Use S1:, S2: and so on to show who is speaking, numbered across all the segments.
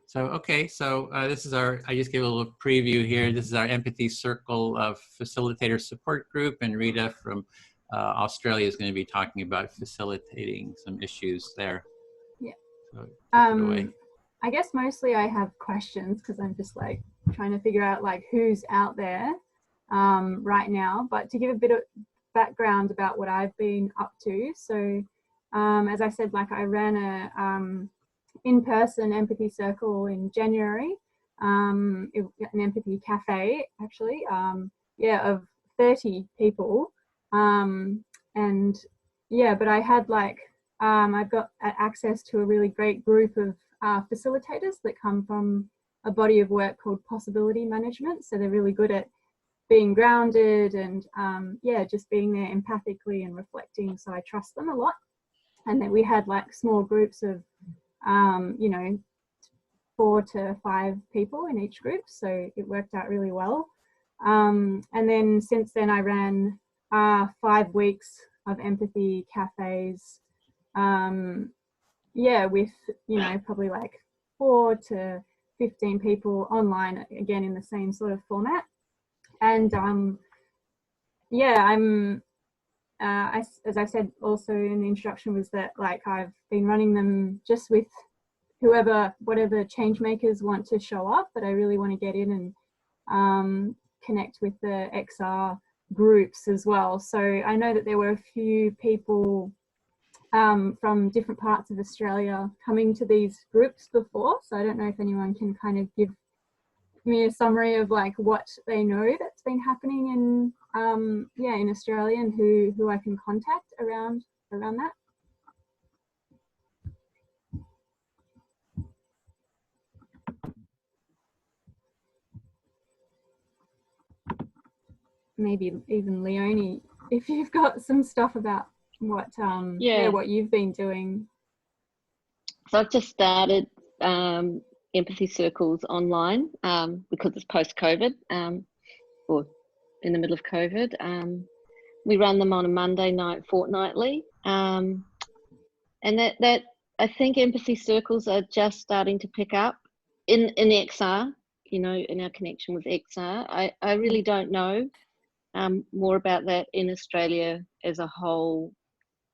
S1: So, okay, so this is our, I just gave a little preview here. This is our Empathy Circle Facilitator Support Group, and Rita from Australia is going to be talking about facilitating some issues there.
S2: Yeah.
S1: So take it away.
S2: I guess mostly I have questions because I'm just like trying to figure out like who's out there right now. But to give a bit of background about what I've been up to. So as I said, like I ran a in-person empathy circle in January, an empathy cafe actually, of 30 people, and yeah, but I had like I've got access to a really great group of facilitators that come from a body of work called possibility management, so they're really good at being grounded and just being there empathically and reflecting, so I trust them a lot. And then we had like small groups of 4 to 5 people in each group, so it worked out really well. And then since then I ran 5 weeks of empathy cafes, with probably like 4 to 15 people online, again in the same sort of format. And as I said also in the introduction, was that like I've been running them just with whatever change makers want to show up, but I really want to get in and connect with the XR groups as well. So I know that there were a few people from different parts of Australia coming to these groups before, so I don't know if anyone can kind of give me a summary of like what they know that's been happening in in Australia, and who I can contact around that. Maybe even Leonie, if you've got some stuff about what what you've been doing.
S3: So I've just started empathy circles online because it's post-COVID, or in the middle of COVID. We run them on a Monday night fortnightly, and that I think empathy circles are just starting to pick up in XR, in our connection with XR. I really don't know more about that in Australia as a whole.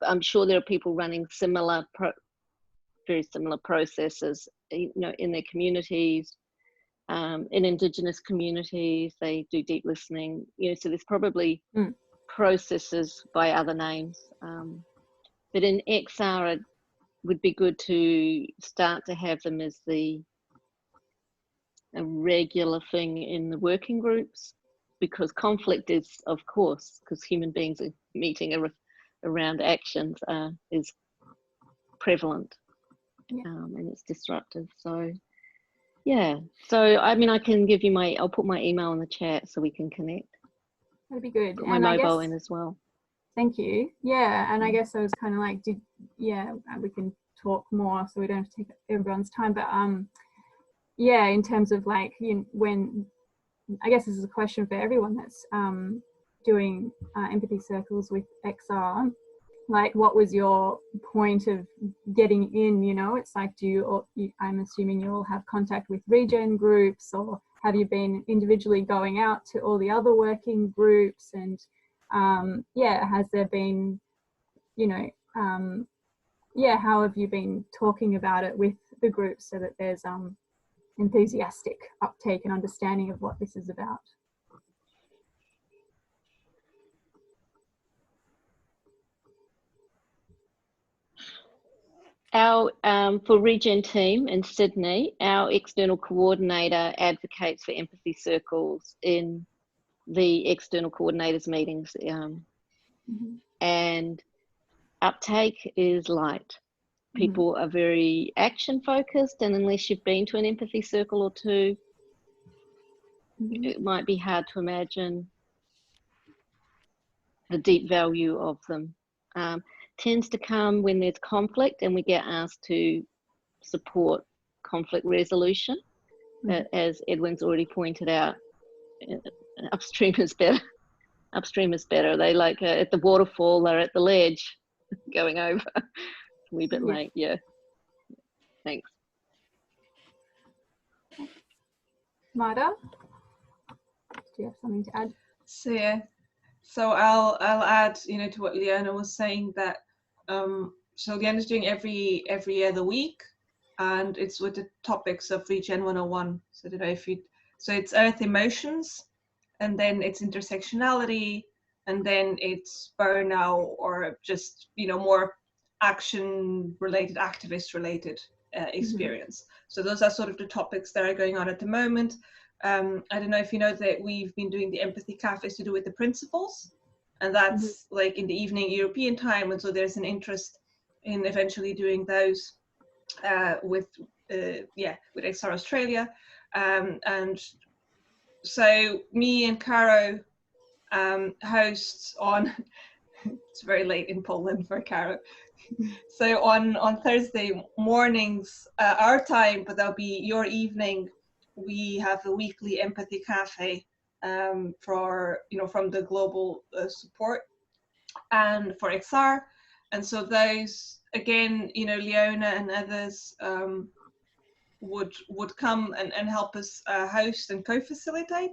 S3: I'm sure there are people running very similar processes, in their communities, in Indigenous communities. They do deep listening, so there's probably processes by other names. But in XR, it would be good to start to have them as a regular thing in the working groups, because conflict is, of course, because human beings are meeting around actions, is prevalent. And it's disruptive. So I mean, I can give you I'll put my email in the chat so we can connect.
S2: That'd be good.
S3: Put my mobile in as well.
S2: Thank you. And I guess I was kind of like, we can talk more so we don't have to take everyone's time, but in terms of like, when, I guess this is a question for everyone that's doing empathy circles with XR, like what was your point of getting in? It's like, I'm assuming you all have contact with regen groups, or have you been individually going out to all the other working groups? And has there been, how have you been talking about it with the groups so that there's enthusiastic uptake and understanding of what this is about?
S3: Our for Regen team in Sydney, our external coordinator advocates for empathy circles in the external coordinators meetings, and uptake is light. People are very action focused, and unless you've been to an empathy circle or two, it might be hard to imagine the deep value of them. Tends to come when there's conflict and we get asked to support conflict resolution. As Edwin's already pointed out, upstream is better. Upstream is better. They like at the waterfall, they're at the ledge going over. A wee bit late, Thanks.
S2: Marta, do you have something to add?
S4: So yeah, so I'll add, you know, to what Leona was saying, that so Leona's doing every other week, and it's with the topics of Regen 101. So that if you, so it's Earth emotions, and then it's intersectionality, and then it's burnout, or just, you know, more action related, activist related experience. So those are sort of the topics that are going on at the moment. I don't know if you know that we've been doing the empathy cafes to do with the principals, and that's like in the evening European time, and so there's an interest in eventually doing those with XR Australia, and so me and Caro hosts on it's very late in Poland for Caro. So on Thursday mornings, our time, but that'll be your evening, we have a weekly empathy cafe for, you know, from the global support and for XR. And so those, again, you know, Leona and others would come and help us host and co-facilitate.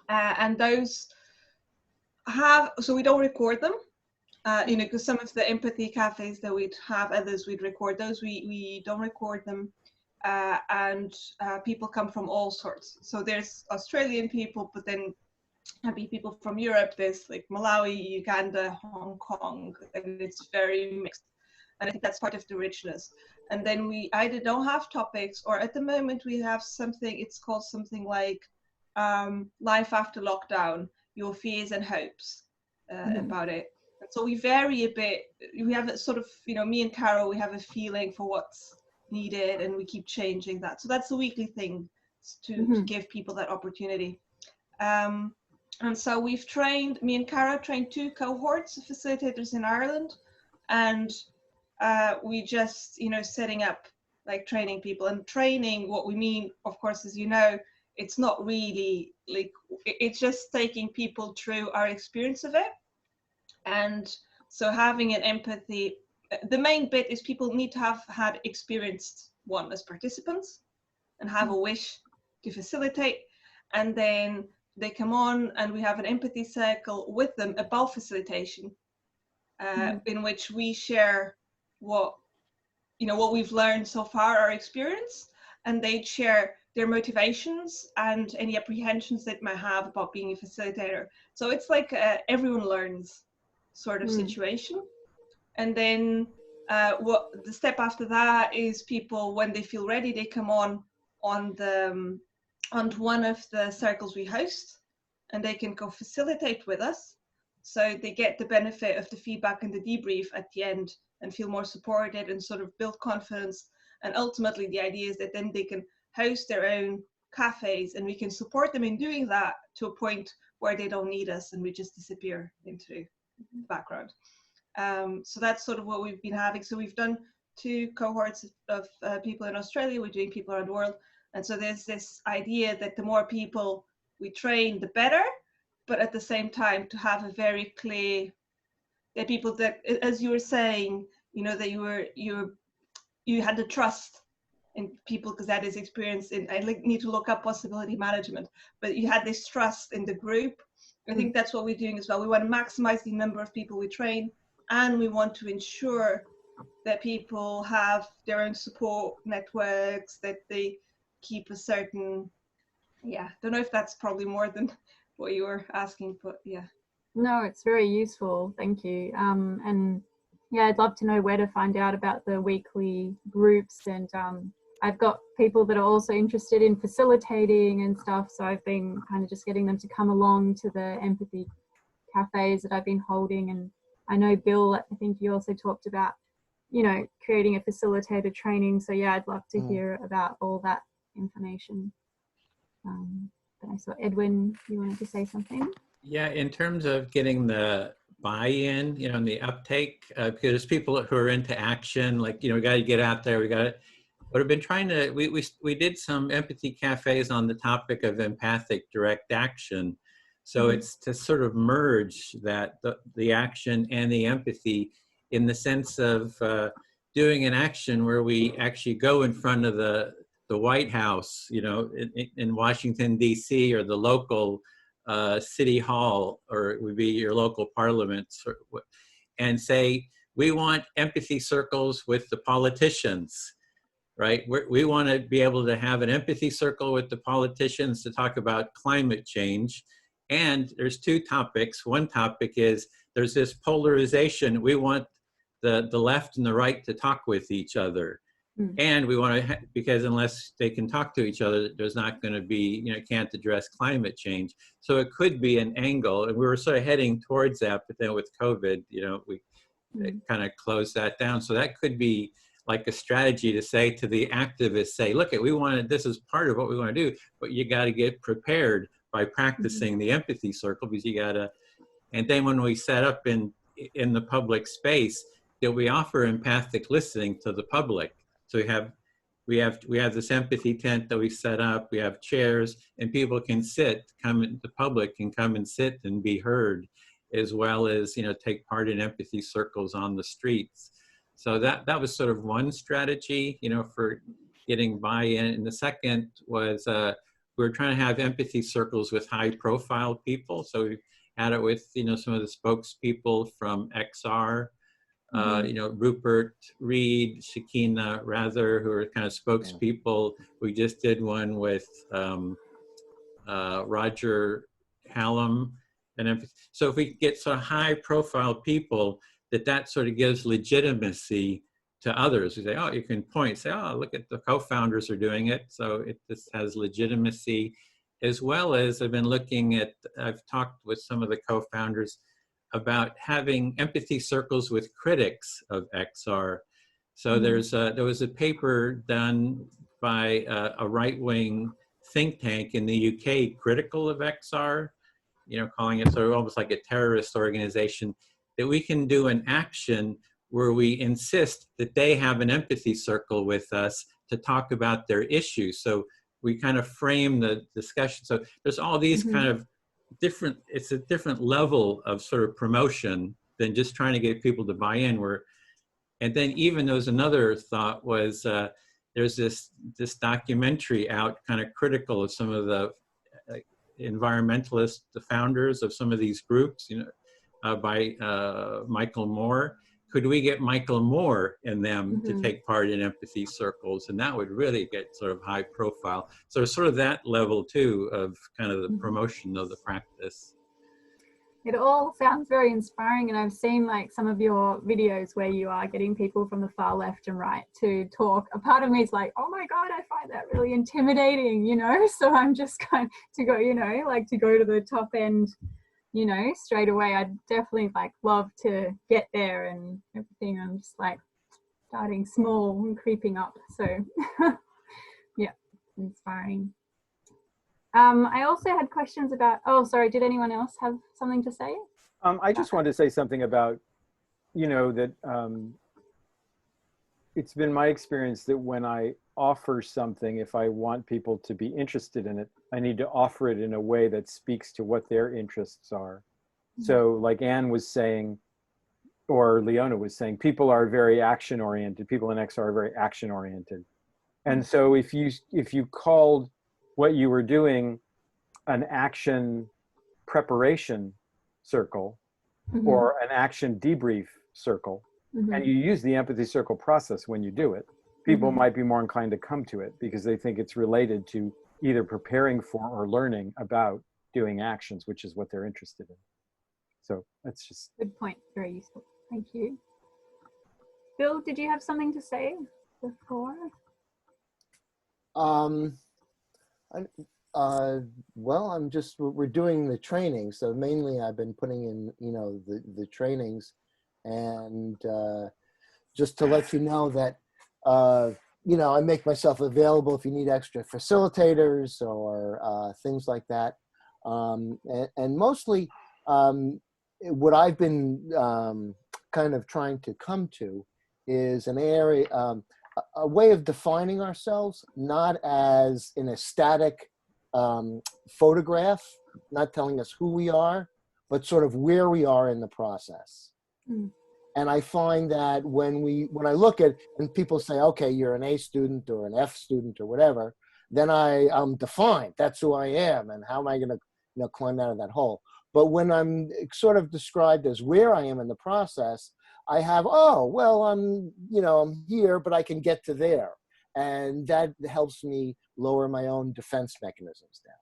S4: And those have, so we don't record them. You know, because some of the empathy cafes that we'd have, others we'd record, those we don't record them, and people come from all sorts. So there's Australian people, but then be people from Europe. There's like Malawi, Uganda, Hong Kong, and it's very mixed. And I think that's part of the richness. And then we either don't have topics, or at the moment we have something, it's called something like Life After Lockdown, Your Fears and Hopes about it. So we vary a bit. We have a sort of, you know, me and Carol, we have a feeling for what's needed, and we keep changing that. So that's a weekly thing to give people that opportunity. And so we've trained, me and Carol trained 2 cohorts of facilitators in Ireland, and we just, you know, setting up like training people. And training, what we mean, of course, as you know, it's not really like, it's just taking people through our experience of it. And so having an empathy, the main bit is people need to have had experienced one as participants and have a wish to facilitate. And then they come on and we have an empathy circle with them about facilitation, in which we share what, you know, what we've learned so far, our experience, and they share their motivations and any apprehensions that might have about being a facilitator. So it's like everyone learns sort of situation. And then what the step after that is people, when they feel ready, they come on the on one of the circles we host, and they can co-facilitate with us. So they get the benefit of the feedback and the debrief at the end and feel more supported and sort of build confidence. And ultimately the idea is that then they can host their own cafes, and we can support them in doing that to a point where they don't need us and we just disappear into the background. So that's sort of what we've been having. So we've done 2 cohorts of people in Australia, we're doing people around the world. And so there's this idea that the more people we train, the better, but at the same time to have a very clear, that people that, as you were saying, you know, that you had the trust in people, because that is experience in, I need to look up possibility management, but you had this trust in the group. I think that's what we're doing as well. We want to maximize the number of people we train, and we want to ensure that people have their own support networks, that they keep a certain, don't know if that's probably more than what you were asking, but yeah.
S2: No, it's very useful, thank you. And yeah, I'd love to know where to find out about the weekly groups, and I've got people that are also interested in facilitating and stuff, so I've been kind of just getting them to come along to the empathy cafes that I've been holding. And I know, Bill, I think you also talked about, you know, creating a facilitator training, so yeah, I'd love to hear about all that information. But I saw Edwin, you wanted to say something?
S1: Yeah, in terms of getting the buy-in, you know, and the uptake, because there's people who are into action, like, you know, we got to get out there, we got to, but I've been trying to, we did some empathy cafes on the topic of empathic direct action. So it's to sort of merge that, the action and the empathy, in the sense of doing an action where we actually go in front of the the White House, you know, in Washington, D.C., or the local city hall, or it would be your local parliaments, and say, we want empathy circles with the politicians, right? We want to be able to have an empathy circle with the politicians to talk about climate change. And there's two topics. One topic is there's this polarization. We want the left and the right to talk with each other. And we want to, because unless they can talk to each other, there's not going to be, you know, can't address climate change. So it could be an angle, and we were sort of heading towards that, but then with COVID, you know, we kind of closed that down. So that could be like a strategy to say to the activists, say, look, this is part of what we want to do, but you got to get prepared by practicing the empathy circle, because you got to, and then when we set up in the public space, that we offer empathic listening to the public. So we have this empathy tent that we set up. We have chairs, and people can the public can come and sit and be heard, as well as, you know, take part in empathy circles on the streets. So that was sort of one strategy, you know, for getting buy-in. And the second was we were trying to have empathy circles with high-profile people. So we had it with, you know, some of the spokespeople from XR. You know, Rupert Reed, Shakina Rather, who are kind of spokespeople. We just did one with Roger Hallam. And so if we get sort of high profile people, that sort of gives legitimacy to others. We say, oh, you can point, say, oh, look at the co-founders are doing it. So this has legitimacy, as well as I've talked with some of the co-founders about having empathy circles with critics of XR. So there was a paper done by a right-wing think tank in the UK critical of XR, you know, calling it sort of almost like a terrorist organization, that we can do an action where we insist that they have an empathy circle with us to talk about their issues. So we kind of frame the discussion. So there's all these kind of it's a different level of sort of promotion than just trying to get people to buy in. And then even there was another thought was there's this documentary out kind of critical of some of the environmentalists, the founders of some of these groups, you know, by Michael Moore. Could we get Michael Moore and them to take part in empathy circles? And that would really get sort of high profile. So sort of that level too of kind of the promotion of the practice.
S2: It all sounds very inspiring, and I've seen like some of your videos where you are getting people from the far left and right to talk. A part of me is like, oh my God, I find that really intimidating, you know? So I'm just kind to go, you know, like to go to the top end, you know, straight away. I'd definitely like love to get there and everything. I'm just like starting small and creeping up. So yeah, inspiring. I also had questions about, oh, sorry, did anyone else have something to say?
S5: I just wanted to say something about, you know, that it's been my experience that when I offer something, if I want people to be interested in it, I need to offer it in a way that speaks to what their interests are. So like Anne was saying, or Leona was saying, people are very action oriented. People in XR are very action oriented. And so if you called what you were doing an action preparation circle or an action debrief circle, and you use the empathy circle process when you do it, people might be more inclined to come to it because they think it's related to either preparing for or learning about doing actions, which is what they're interested in. So that's just...
S2: Good point, very useful. Thank you. Bill, did you have something to say before?
S6: Well, we're doing the training. So mainly I've been putting in, you know, the trainings, and just to let you know that, you know, I make myself available if you need extra facilitators or things like that. And mostly what I've been kind of trying to come to is an area, a way of defining ourselves, not as in a static photograph, not telling us who we are, but sort of where we are in the process. And I find that when I look at, and people say, okay, you're an A student or an F student or whatever, then I'm defined. That's who I am. And how am I going to, climb out of that hole? But when I'm sort of described as where I am in the process, I have, oh, well, I'm here, but I can get to there. And that helps me lower my own defense mechanisms down.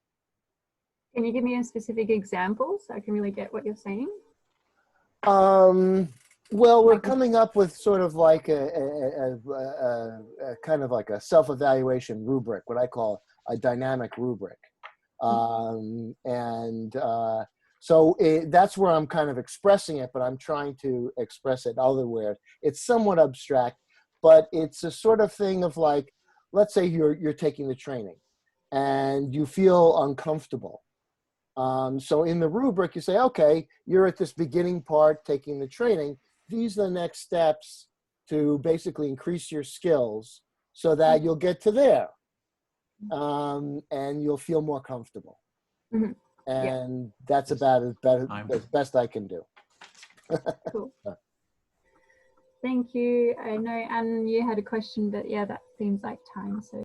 S2: Can you give me a specific example so I can really get what you're saying?
S6: Well, we're coming up with sort of like a kind of like a self-evaluation rubric, what I call a dynamic rubric. So that's where I'm kind of expressing it, but I'm trying to express it elsewhere. It's somewhat abstract, but it's a sort of thing of like, let's say you're taking the training and you feel uncomfortable. So in the rubric, you say, okay, you're at this beginning part, taking the training. These are the next steps to basically increase your skills so that you'll get to there. And you'll feel more comfortable.
S2: Mm-hmm.
S6: And that's about as best I can do.
S2: Cool. Thank you. I know, Anne, you had a question, but yeah, that seems like time. So